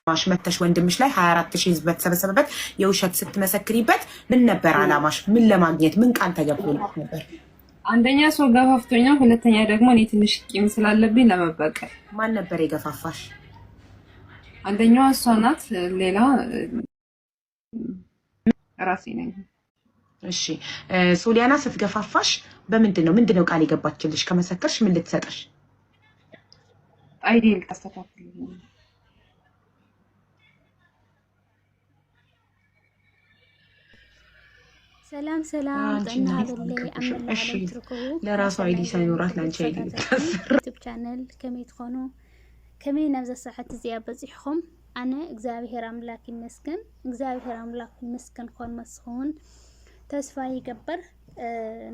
ማሽ መተሽ ወንድምሽ ላይ 24000 ህዝብ በተሰበሰበበት የውሸት ስትመሰክሪበት ምን ነበር አላማሽ? ምን ለማግኘት ምን ቃል ተገብቶልሽ ነበር? አንደኛ ሰው ገፋፍቶኛል፣ ሁለተኛ ደግሞ እኔ ትንሽ ቂም ስላለብኝ ለመበቀል። ማን ነበር የገፋፋሽ? አንደኛዋ እሷ ናት፣ ሌላ ራሴ ነኝ። እሺ ሶሊያና ስትገፋፋሽ ምንድነው ቃል የገባችልሽ? ከመሰከርሽ ምን ልትሰጥሽ? አይዲል ታስተካክልልኝ። ሰላም ጤና ይስጥልኝ። አመላለም ትርኩ ለራሱ አይዲ ሳይኖራት ላንቺ አይዲ ዩቲዩብ ቻናል ከመይ ትኾኑ ከመይ ነብዘ ሰዓት እዚያ በጽሕኹም አነ እግዚአብሔር አምላክ ይመስገን። እግዚአብሔር አምላክ ይመስገን ኮን መስኹን ተስፋ ይገበር።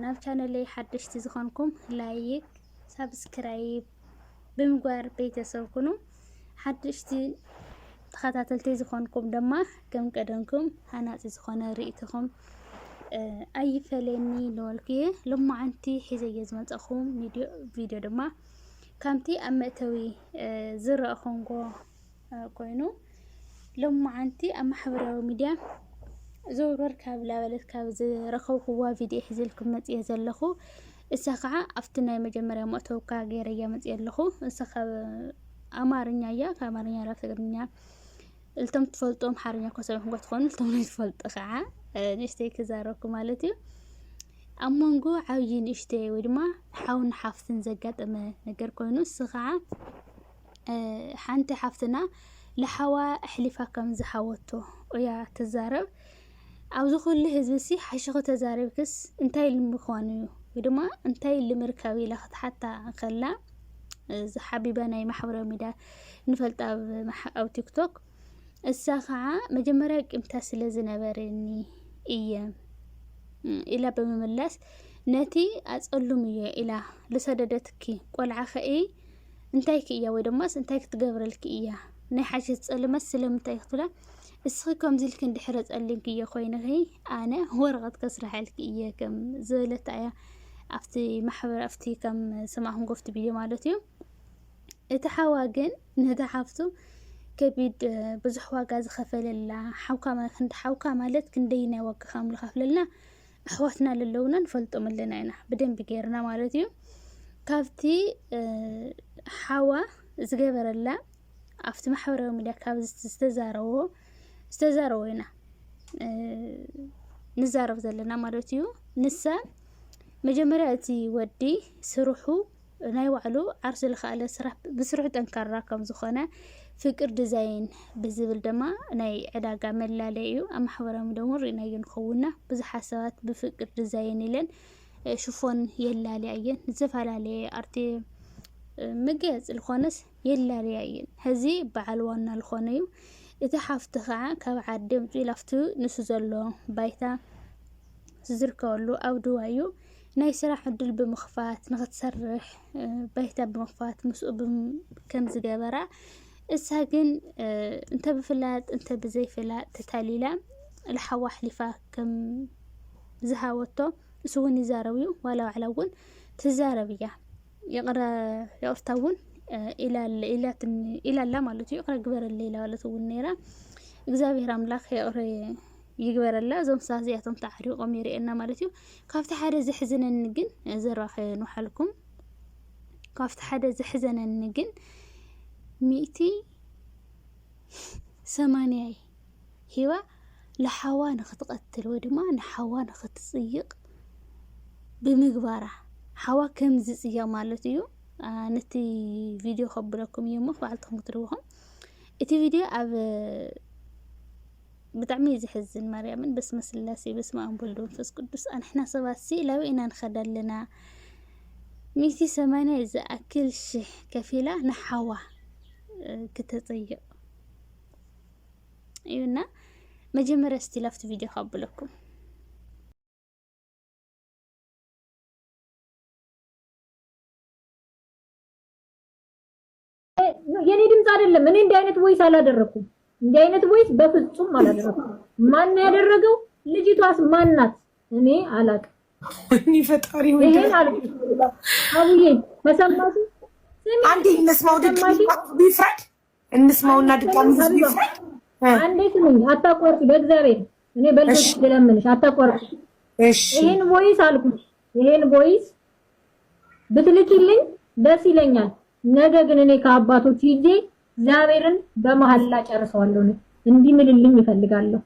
ናብ ቻናል ላይ ሓደሽቲ ዝኾንኩም ላይክ ሰብስክራይብ ብምግባር ቤተሰብ ኩኑ። ሓደሽቲ ተኸታተልቲ ዝኾንኩም ድማ ከም ቀደምኩም ሃናፂ ዝኾነ ርእይትኹም ኣይፈለኒ ለወልክየ ልማዓንቲ ሒዘየ ዝመፀኹም ቪድዮ ድማ ከምቲ ኣብ መእተዊ ዝረአኹምዎ ኮይኑ ልማዓንቲ ኣብ ማሕበራዊ ሚድያ ዘውረር ካብ ላበለት ካብ ዝረኸብክዋ ቪድዮ ሒዘልኩም መፅየ ዘለኹ እሳ ከዓ ኣብቲ ናይ መጀመርያ መእተውካ ገይረያ መፅየ ኣለኹ። እሳ ካብ ኣማርኛ እያ፣ ካብ ኣማርኛ ናብ ትግርኛ እልቶም ትፈልጦም ሓርኛ ኮሰብኩም ትኾኑ እልቶም ናይ ትፈልጡ ከዓ ንእሽተይ ክዛረብኩ ማለት እዩ። ኣብ መንጎ ዓብዪ ንእሽተይ ወይ ድማ ሓውን ሓፍትን ዘጋጠመ ነገር ኮይኑ እሱ ከዓ ሓንቲ ሓፍትና ለሓዋ ኣሕሊፋ ከም ዝሓወቶ እያ ትዛረብ። ኣብዚ ኩሉ ህዝቢ ሲ ሓሽኹ ተዛሪብክስ እንታይ ልምዃኑ እዩ ወይ ድማ እንታይ ልምርካብ ኢላ ክትሓታ ከላ ሓቢባ ናይ ማሕበራዊ ሚድያ ንፈልጣ ኣብ ቲክቶክ እሳ ከዓ መጀመርያ ቂምታ ስለ ዝነበረኒ እየ ኢላ ብምምላስ ነቲ ኣፀሉም እየ ኢላ ልሰደደትኪ ቆልዓ ኸኢ እንታይ ክእያ ወይ ድማ እንታይ ክትገብረልኪ እያ ናይ ሓሸት ፀልመት ስለምንታይ ክትብላ እስኺ ከምዚ ኢልክ እንድሕረ ፀሊምኪ እየ ኮይንኺ ኣነ ወረቐት ከስራሐልኪ እየ ከም ዝበለት እያ ኣብቲ ማሕበር ኣብቲ ከም ሰማዕኹም ጎፍቲ ቪድዮ ማለት እዩ። እቲ ሓዋ ግን ነቲ ሓፍቱ ከቢድ ብዙሕ ዋጋ ዝኸፈለላ ሓውካ ማለት ክንደይ ናይ ዋጋ ከም ዝኸፍለልና ኣሕዋትና ዘለውና ንፈልጦም ኣለና ኢና ብደንቢ ገይርና ማለት እዩ። ካብቲ ሓዋ ዝገበረላ ኣብቲ ማሕበራዊ ሚድያ ካብ ዝተዛረቦ ኢና ንዛረብ ዘለና ማለት እዩ። ንሳ መጀመርያ እቲ ወዲ ስርሑ ናይ ባዕሉ ዓርሱ ዝኸኣለ ስራሕ ብስርሑ ጠንካራ ከም ዝኾነ ፍቅር ዲዛይን ብዝብል ድማ ናይ ዕዳጋ መላለይ እዩ። ኣብ ማሕበራዊ ሚድያ እውን ርኢናዮ ንኸውና ብዙሓት ሰባት ብፍቅር ዲዛይን ኢለን ሽፎን የላልያ እየን ዝተፈላለየ ኣርቲ መጋየፂ ዝኾነስ የላልያ እየን። ሕዚ በዓል ዋና ዝኾነ እዩ። እቲ ሓፍቲ ከዓ ካብ ዓዲ ምፅኡ ኢላፍቱ ንሱ ዘሎ ባይታ ዝርከበሉ ኣብ ድዋ እዩ ናይ ስራሕ ዕድል ብምኽፋት ንኽትሰርሕ ባይታ ብምኽፋት ምስኡ ከም ዝገበራ እሳ ግን እንተ ብፍላጥ እንተ ብዘይፍላጥ ተታሊላ ለሓዋ ኣሕሊፋ ከም ዝሃወቶ እሱ እውን ይዛረብ እዩ። ዋላ ባዕላ እውን ትዛረብ እያ የቕርታ እውን ኢላላ ማለት እዩ። ይቕረ ግበረለ ኢላ ማለት እውን ነይራ። እግዚኣብሔር ኣምላኽ የቕረ ይግበረላ። እዞም ሰባት እዚኣቶም ተዓሪቖም ይርአየና ማለት እዩ። ካብቲ ሓደ ዝሕዝነኒ ግን ዘረኸ ንሓልኩም ካብቲ ሓደ ዝሕዘነኒ ግን 180 ሂባ ለሓዋ ንኽትቐትል ወይ ድማ ንሓዋ ንኽትፅይቕ ብምግባራ ሓዋ ከም ዝፅይቕ ማለት እዩ። ነቲ ቪድዮ ከብለኩም እየ እሞ ባዕልትኩም ክትርብኹም እቲ ቪድዮ ኣብ ብጣዕሚ ዝሕዝን ማርያምን በስመ ስላሴ በስመ አብ ወወልድ ወመንፈስ ቅዱስ ኣንሕና ሰባት ሲ ላዊእና ንኸዳ ኣለና 180 ዝኣክል ሽሕ ከፊላ ንሓዋ ክትፅይቕ እዩና መጀመርያ እስቲ ላፍቲ ቪድዮ ከብለኩም የኔ ድምጽ አይደለም። እኔ እንዲህ አይነት ቮይስ አላደረኩም። እንዲህ አይነት ቮይስ በፍጹም አላደረኩም። ማን ያደረገው? ልጅቷስ ማናት? እኔ አላውቅም። እኔ ፈጣሪ ወይ ይሄን አልኩ። አቡዬ መሰማቱ አንዴ መስማው ደግሞ ቢፍራድ እንስማውና ድጋሚ አንዴ ስሙኝ አታቋርጪ በእግዚአብሔር እኔ በልቶች ስለምንሽ አታቋርጪ እሺ ይሄን ቮይስ አልኩሽ ይሄን ቮይስ ብትልኪልኝ ደስ ይለኛል ነገ ግን እኔ ከአባቶች ሂጄ እግዚአብሔርን በመሐላ ጨርሰዋለሁ እንዲምልልኝ ይፈልጋለሁ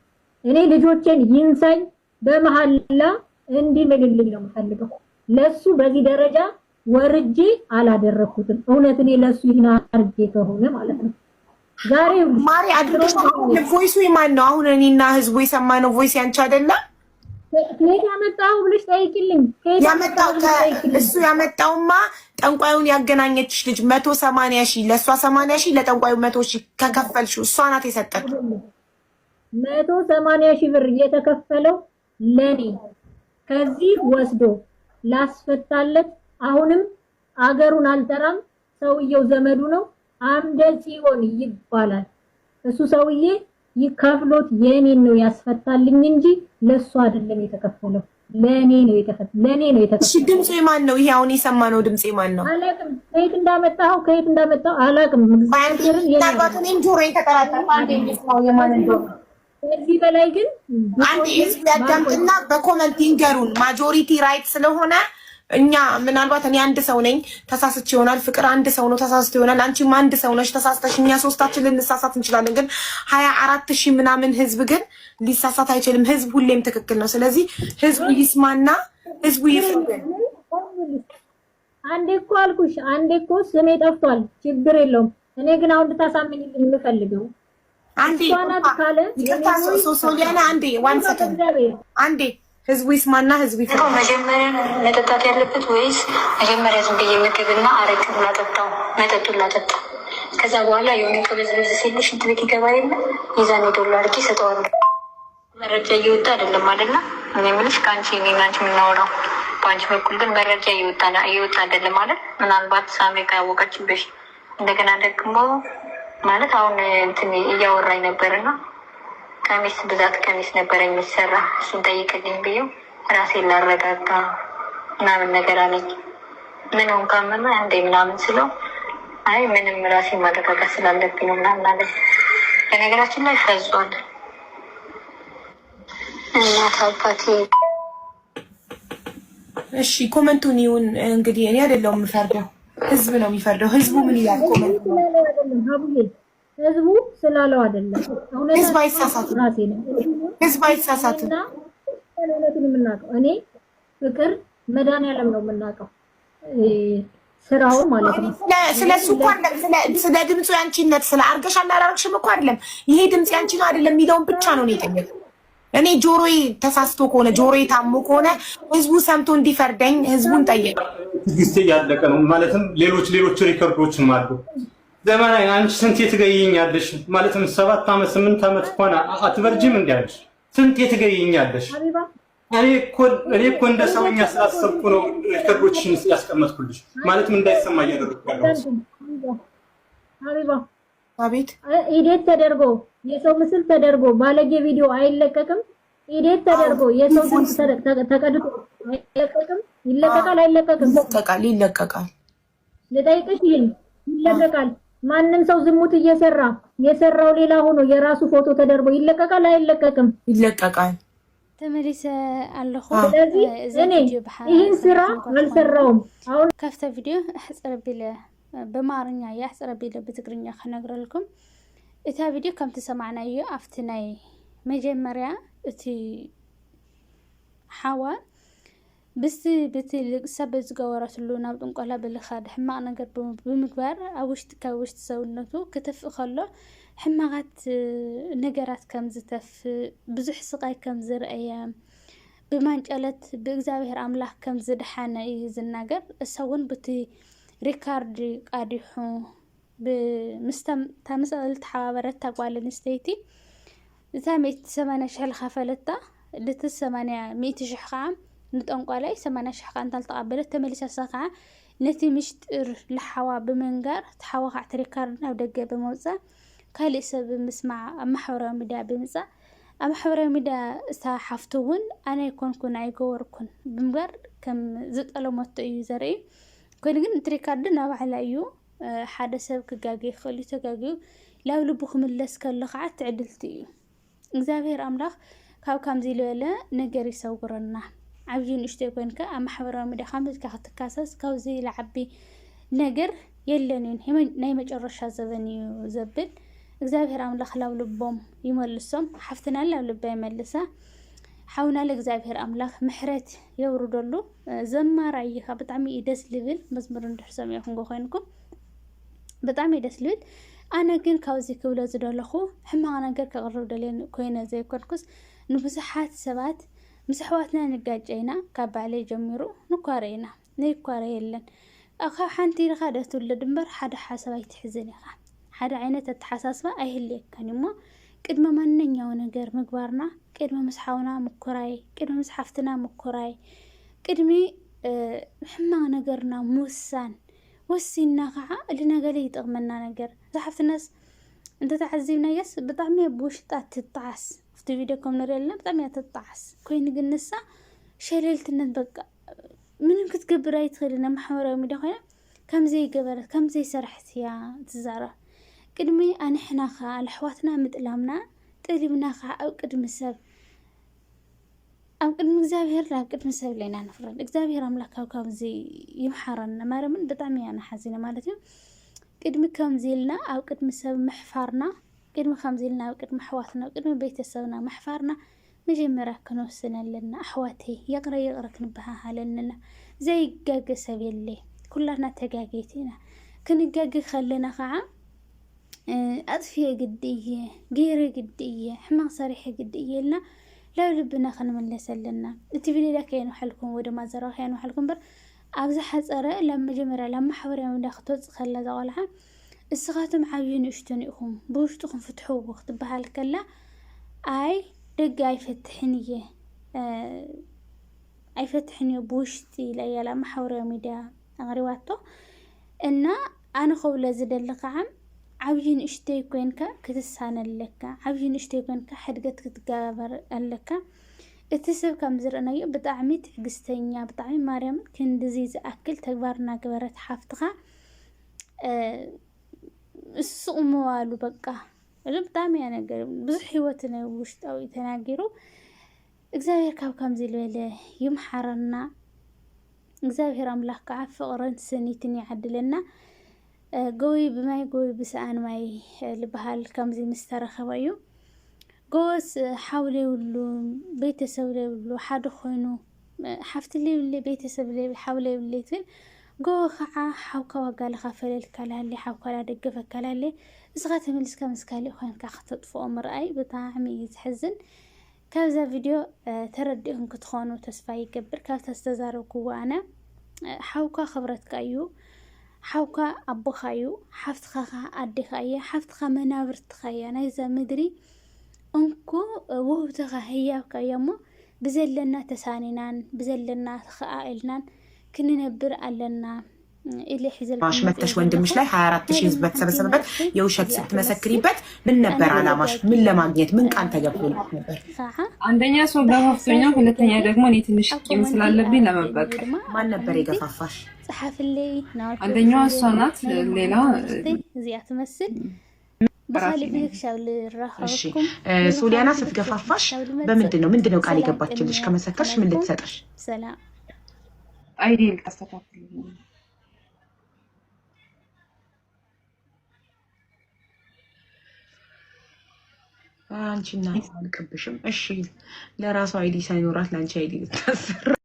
እኔ ልጆቼን ይንሳኝ በመሐላ እንዲምልልኝ ነው የምፈልገው ለሱ በዚህ ደረጃ ወርጄ አላደረኩትም እውነት እኔ ለሱ ይና አርጄ ከሆነ ማለት ነው ዛሬ ማሪ አድርገሽ ቮይሱ የማን ነው አሁን እኔና ህዝቡ የሰማነው ቮይስ ያንቺ አይደለ ከየት ያመጣው ብለሽ ጠይቂልኝ ያመጣው እሱ ያመጣውማ ጠንቋዩን ያገናኘችሽ ልጅ 180,000 ለሷ 80,000 ለጠንቋዩ 100,000 ከከፈልሽው እሷ ናት የሰጠችው 180,000 ብር እየተከፈለው ለኔ ከዚህ ወስዶ ላስፈታለት አሁንም አገሩን አልጠራም ሰውየው ዘመዱ ነው አምደ ጽዮን ይባላል እሱ ሰውዬ ይከፍሎት የኔን ነው ያስፈታልኝ እንጂ ለሱ አይደለም የተከፈለው ለኔ ነው የተከፈለው እሺ ድምጽ የማን ነው ይሄ አሁን የሰማነው ድምጽ የማን ነው አላቅም ከየት እንዳመጣው አላቅም እግዚአብሔርን የኔን ጆሮ የተጠራጠረ አንዴ ነው የማን እንደሆነ እዚህ በላይ ግን አንዴ ህዝብ ያዳምጥና በኮሜንት ይንገሩን ማጆሪቲ ራይት ስለሆነ እኛ ምናልባት እኔ አንድ ሰው ነኝ ተሳስቼ ይሆናል ፍቅር አንድ ሰው ነው ተሳስቶ ይሆናል አንቺም አንድ ሰው ነሽ ተሳስተሽ እኛ ሶስታችን ልንሳሳት እንችላለን ግን 24,000 ምናምን ህዝብ ግን ሊሳሳት አይችልም ህዝብ ሁሌም ትክክል ነው ስለዚህ ህዝቡ ይስማና ህዝቡ ይፍረድ አንዴ እኮ አልኩሽ አንዴ እኮ ስሜ ጠፍቷል ችግር የለውም እኔ ግን አሁን ልታሳምኝልኝ የምፈልገው አንዴ ሶሊያና አንዴ ዋን ሰከንድ አንዴ ህዝቡ ይስማና ህዝቡ ይፈራ መጀመሪያ መጠጣት ያለበት ወይስ መጀመሪያ ዝም ብዬ ምግብና አረቅ ላጠጣው መጠጡን ላጠጣው ከዛ በኋላ የሆነ ቅብዝብዝ ሲልሽ ሽንት ቤት ይገባ የለ የዛኔ ዶላር አድርጌ ሰጠዋለሁ መረጃ እየወጣ አይደለም አይደለ እኔ የምልሽ ከአንቺ እኔና አንቺ የምናወራው በአንቺ በኩል ግን መረጃ እየወጣ አይደለም ማለት ምናልባት ሳሜ ካወቀችብሽ እንደገና ደግሞ ማለት አሁን እንትን እያወራኝ ነበርና ቀሚስ ብዛት ቀሚስ ነበር የሚሰራ እሱን ጠይቅልኝ ብዬው ራሴን ላረጋጋ ምናምን ነገር አለኝ ምን ሆንክ ካመመ አንዴ ምናምን ስለው አይ ምንም ራሴን ማረጋጋት ስላለብኝ ነው ምናምን አለኝ በነገራችን ላይ ፈዟል እናት አባቴ እሺ ኮሜንቱን ይሁን እንግዲህ እኔ አይደለሁም የምፈርደው ህዝብ ነው የሚፈርደው ህዝቡ ምን ይላል ኮሜንቱ ህዝቡ ስላለው አይደለም ህዝብ አይሳሳትም ህዝብ አይሳሳትም እውነቱን የምናውቀው እኔ ፍቅር መድኃኒዓለም ነው የምናውቀው ስራው ማለት ነው ስለሱ እንኳን ስለ ድምፁ ያንቺነት ስለ አርገሽ አላራርሽም እኮ አይደለም ይሄ ድምጽ ያንቺ ነው አይደለም የሚለውን ብቻ ነው የጠየቀው እኔ ጆሮዬ ተሳስቶ ከሆነ ጆሮዬ ታሞ ከሆነ ህዝቡ ሰምቶ እንዲፈርደኝ ህዝቡን ጠየቀ ትግስቴ ያለቀ ነው ማለትም ሌሎች ሪከርዶችም አሉ ዘመናዊ አንቺ ስንት ትገይኛለሽ ማለትም 7 አመት 8 አመት ሆነ አትበርጂም እንዲያለሽ ስንት ትገይኛለሽ እኔ እኮ እንደ ሰውኛ ስላሰብኩ ነው ሪከርዶችን ያስቀመጥኩልሽ ማለትም እንዳይሰማ እያደረኩ ያለው ሀቢባ አቤት ኢዴት ተደርጎ የሰው ምስል ተደርጎ ባለጌ ቪዲዮ አይለቀቅም ኢዴት ተደርጎ የሰው ድምጽ ተቀድቶ አይለቀቅም ይለቀቃል አይለቀቅም ይለቀቃል ለጠይቅሽ ይለቀቃል ማንንም ሰው ዝሙት እየሰራ የሰራው ሌላ ሆኖ የራሱ ፎቶ ተደርጎ ይለቀቃል አይለቀቅም ይለቀቃል ተመሪሰ አለኹ ስለዚህ እኔ ይህን ስራ አልሰራውም አሁን ከፍተ ቪዲዮ አሕጽረቢለ በማርኛ ያሕጽረቢለ በትግርኛ ከነግረልኩም እታ ቪዲዮ ከም ተሰማዕናዮ ኣብቲ ናይ መጀመርያ እቲ ሓዋ በቲ ሰብ ዝገበረትሉ ናብ ጥንቆላ ብልኻድ ሕማቕ ነገር ብምግባር ኣብ ውሽጢ ሰውነቱ ክትፍእ ከሎ ሕማቓት ነገራት ከም ዝተፍእ ብዙሕ ስቃይ ከም ዝረአየ ብማንጨለት ብእግዚአብሔር ኣምላኽ ከም ዝድሓነ እዩ ዝናገር እሳ እውን በቲ ሪካርድ ቃዲሑ ብምስተም ተመሰልት ሓባበረታ ጓል ኣንስተይቲ እታ 180,000 ዝኸፈለታ ልቲ 100,000 ከዓ ንጠንቋላይ 80,000 ከዓ እንተልተቐበለት ተመሊሳ ከዓ ነቲ ምስጢር ለሓዋ ብምንጋር ተሓዋ ከዓ ሪካርድ ናብ ደገ ብምውፃእ ካልእ ሰብ ብምስማዕ ኣብ ማሕበራዊ ሚድያ ብምፃእ ኣብ ማሕበራዊ ሚድያ እታ ሓፍቱ እውን ኣነ ይኮንኩን ኣይገበርኩን ብምግባር ከም ዝጠለመቶ እዩ ዘርኢ ኮይኑ ግን እቲ ሪካርድ ናብ ባዕላ እዩ ሓደ ሰብ ክጋጊ ይኽእል እዩ ተጋጊዩ ላብ ልቡ ክምለስ ከሎ ከዓ ትዕድልቲ እዩ እግዚአብሔር አምላኽ ካብ ከምዚ ልበለ ነገር ይሰውረና ዓብይ ንእሽተይ ኮይንከ ኣብ ማሕበራዊ ሚድያ ከምዚ ክትካሰስ ካብዚ ለዓቢ ነገር የለንን ናይ መጨረሻ ዘበን እዩ ዘብል እግዚአብሔር አምላኽ ላብ ልቦም ይመልሶም ሓፍትና ላብ ልባ ይመልሳ ሓውና ለእግዚአብሔር አምላኽ ምሕረት የውርደሉ ዘማራይኻ ብጣዕሚ ደስ ልብል መዝሙር እንድሕሰም ይኹን ኮይንኩም በጣም ደስ ልብል ኣነ ግን ካብዚ ክብሎ ዝደለኹ ሕማቕ ነገር ከቕርብ ደልየን ኮይነ ዘይኮንኩስ ንብዙሓት ሰባት ምስ ኣሕዋትና ንጋጨይና ካብ ባዕለይ ጀሚሩ ንኳረይና ነይኳረ የለን ካብ ሓንቲ ኢልካ ደትውለድ እምበር ሓደ ሓሳብ ኣይትሕዝን ኢኻ ሓደ ዓይነት ኣተሓሳስባ ኣይህልየካን እሞ ቅድመ ማንኛው ነገር ምግባርና ቅድመ ምስ ሓውና ምኩራይ ቅድመ ምስ ሓፍትና ምኩራይ ቅድሚ ሕማቕ ነገርና ምውሳን ወሲና ከዓ ለነገለ ይጠቅመና ነገር ዝሓፍትናስ እንተ ተዓዚብናየስ ብጣዕሚ ብውሽጣ ትጣዓስ ፍቲ ቪድዮኮም ንሪአልና ብጣዕሚ ትጣዓስ ኮይኑ ግን ንሳ ሸለልትነት በቃ ምንም ክትገብር ኣይትኽእልን ማሕበራዊ ሚድያ ኮይና ከምዘይ ገበረት ከምዘይ ሰርሕት እያ ትዛረብ ቅድሚ ኣንሕና ከዓ ኣሕዋትና ምጥላምና ጥሊምና ከዓ ኣብ ቅድሚ ሰብ ኣብ ቅድሚ እግዚአብሔር ኣብ ቅድሚ ሰብ ለና ንፍረድ እግዚአብሔር አምላክ ካብዚ ይምሓረና ማርያምን ብጣዕሚ ያና ሓዚነ ማለት እዩ ቅድሚ ከምዚልና ኣብ ቅድሚ ሰብ ምሕፋርና ቅድሚ ከምዚልና ኣብ ቅድሚ ኣሕዋትና ኣብ ቅድሚ ቤተሰብና ምሕፋርና መጀመርያ ክንወስን ኣለና ኣሕዋተይ የቕረ ክንበሃሃለና ዘይጋገ ሰብ የለ ኩላትና ተጋጌት ኢና ክንጋገ ከለና ከዓ ኣጥፍየ ግድየ ገይረ ግድየ ሕማቕ ሰሪሐ ግድየ ኢልና ላብ ልብና ክንመለስ ኣለና እቲ ቪድዮ ከየኑ ሓልኩም ወደ ማዘራው ከየኑ ሓልኩም በር ኣብዚ ሓፀረ ላብ መጀመርያ ላብ ማሕበራዊ ሚድያ ክትወፅእ ከላ ዘቆልዓ እስኻቶም ዓብይ ንእሽቶን ኢኹም ብውሽጡ ክንፍትሕዎ ክትበሃል ከላ ኣይ ደጋ ኣይፈትሕን እየ ብውሽጢ ኢለያ ላብ ማሕበራዊ ሚድያ ኣቕሪባቶ እና ኣነ ከብሎ ዝደሊ ከዓ ዓብይ ንእሽተይ ኮይንካ ክትሳነለካ ዓብይ ንእሽተይ ኮይንካ ሕድገት ክትገባበር ኣለካ እቲ ሰብ ከም ዝረአናዮ ብጣዕሚ ትዕግስተኛ ብጣዕሚ ማርያም ክንድዚ ዝኣክል ተግባርና ገበረት ሓፍትኻ እሱቕመዋሉ በቃ ብጣዕሚ ያ ነገር ብዙሕ ህይወት ነው ውሽጣዊ ተናጊሩ እግዚአብሔር ካብ ከምዚ ልበለ ይምሓረና እግዚአብሔር አምላክ ከዓ ፍቕርን ስኒትን ይዓድለና ጎይ ብማይ ጎይ ብሰኣን ማይ ልበሃል ከምዚ ምስተረኸበ እዩ ጎስ ሓውለ ይብሉ ቤተሰብ ይብሉ ሓደ ኮይኑ ሓፍቲ ይብሉ ቤተሰብ ይብሉ ሓውለ ይብሉ ትብል ጎ ከዓ ሓውካ ዋጋለኻ ፈለልካላለ ሓውካላ ደገፈካላለ እስኻ ተመልስካ መስካሊ ኮይንካ ክትጥፍኦ ምርኣይ ብጣዕሚ ዝሕዝን ካብዛ ቪድዮ ተረዲእኩም ክትኾኑ ተስፋ ይገብር ካብ ተስተዛረብክዎ ኣነ ሓውካ ክብረትካ እዩ ሓውካ ኣቦኻ እዩ ሓፍትኻ ኣዴኻ እያ ሓፍትኻ መናብርትኻ እያ ናይዛ ምድሪ እንኩ ውህብትኻ ህያብካ እያ እሞ ብዘለና ተሳኒናን ብዘለና ተኸኣኢልናን ክንነብር ኣለና ኢለ ሒዘል መተሽ ወንድምሽ ላይ 24000 ህዝብ በተሰበሰበበት የውሸት ስትመሰክሪበት ምን ነበር አላማሽ? ምን ለማግኘት ምን ቃል ተገብቶልሽ ነበር? አንደኛ ሰው ገፋፍቶኛ፣ ሁለተኛ ደግሞ እኔ ትንሽ ቂም ስላለብኝ ለመበቀል። ማን ነበር የገፋፋሽ? ጸሐፍልኝ ነው። አንደኛዋ እሷ ናት። ሌላ እዚያ ትመስል በኻሊብ ይክሻል ራኻኩም ሶሊያና ስትገፋፋሽ ምንድነው ቃል የገባችልሽ? ከመሰከርሽ ምን ልትሰጥሽ? ሰላም አይዲል ተስተካክል አንቺና አልቀብሽም። እሺ ለራሷ አይዲ ሳይኖራት ላንቺ አይዲ ልታሰራ